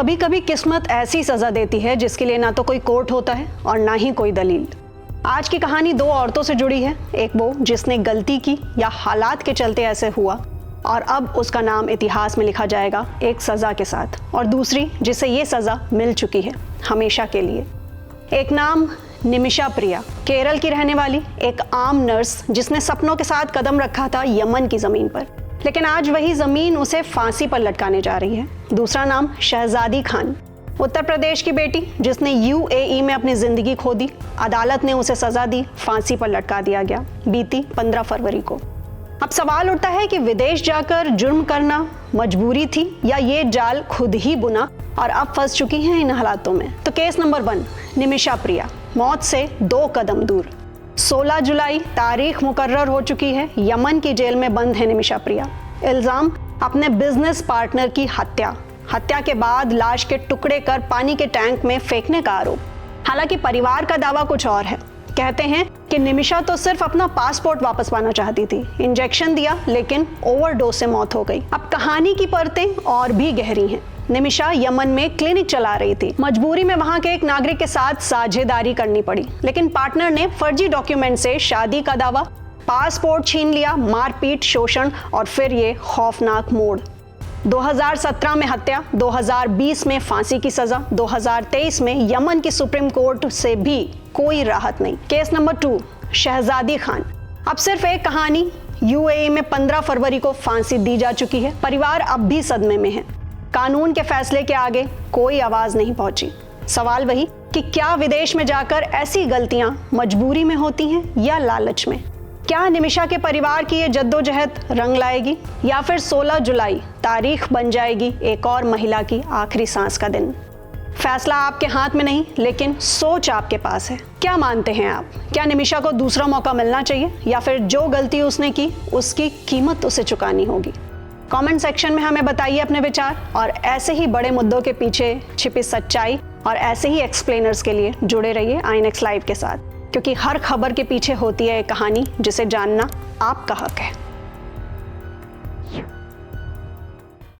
कभी कभी किस्मत ऐसी सजा देती है जिसके लिए ना तो कोई कोर्ट होता है और ना ही कोई दलील। आज की कहानी दो औरतों से जुड़ी है, एक वो जिसने गलती की या हालात के चलते ऐसे हुआ और अब उसका नाम इतिहास में लिखा जाएगा एक सज़ा के साथ, और दूसरी जिसे ये सज़ा मिल चुकी है हमेशा के लिए। एक नाम निमिषा प्रिया, केरल की रहने वाली एक आम नर्स जिसने सपनों के साथ कदम रखा था यमन की ज़मीन पर, लेकिन आज वही ज़मीन उसे फांसी पर लटकाने जा रही है। दूसरा नाम शहजादी खान, उत्तर प्रदेश की बेटी जिसने यूएई में अपनी ज़िंदगी खो दी। अदालत ने उसे सज़ा दी, फांसी पर लटका दिया गया बीती 15 फरवरी को। अब सवाल उठता है कि विदेश जाकर जुर्म करना मजबूरी थी या ये जाल खुद ही बुना और अब फंस चुकी हैं इन हालातों में। तो केस नंबर 1, निमिषा प्रिया, मौत से 2 कदम दूर। 16 जुलाई तारीख मुकर्रर हो चुकी है। यमन की जेल में बंद है निमिषा प्रिया। इल्ज़ाम अपने बिजनेस पार्टनर की हत्या के बाद लाश के टुकड़े कर पानी के टैंक में फेंकने का आरोप। हालांकि परिवार का दावा कुछ और है। कहते हैं कि निमिषा तो सिर्फ अपना पासपोर्ट वापस पाना चाहती थी, इंजेक्शन दिया लेकिन ओवरडोज से मौत हो गई। अब कहानी की परतें और भी गहरी हैं। निमिषा यमन में क्लिनिक चला रही थी। मजबूरी में वहां के एक नागरिक के साथ साझेदारी करनी पड़ी, लेकिन पार्टनर ने फर्जी डॉक्यूमेंट से शादी का दावा, पासपोर्ट छीन लिया, मारपीट, शोषण और फिर ये खौफनाक मोड़। 2017 में हत्या, 2020 में फांसी की सजा, 2023 में यमन की सुप्रीम कोर्ट से भी कोई राहत नहीं। केस नंबर 2, शहजादी खान। अब सिर्फ एक कहानी, यूएई में 15 फरवरी को फांसी दी जा चुकी है। परिवार अब भी सदमे में है। कानून के फैसले के आगे कोई आवाज नहीं पहुंची। सवाल वही कि क्या विदेश में जाकर ऐसी गलतियां मजबूरी में होती हैं या लालच में? क्या निमिषा के परिवार की ये जद्दोजहद रंग लाएगी या फिर 16 जुलाई तारीख बन जाएगी एक और महिला की आखिरी सांस का दिन? फैसला आपके हाथ में नहीं, लेकिन सोच आपके पास है। क्या मानते हैं आप? क्या निमिषा को दूसरा मौका मिलना चाहिए या फिर जो गलती उसने की उसकी कीमत उसे चुकानी होगी? कमेंट सेक्शन में हमें बताइए अपने विचार, और ऐसे ही बड़े मुद्दों के पीछे छिपी सच्चाई और ऐसे ही एक्सप्लेनर्स के लिए जुड़े रहिए INX लाइव के साथ, क्योंकि हर खबर के पीछे होती है एक कहानी जिसे जानना आपका हक है।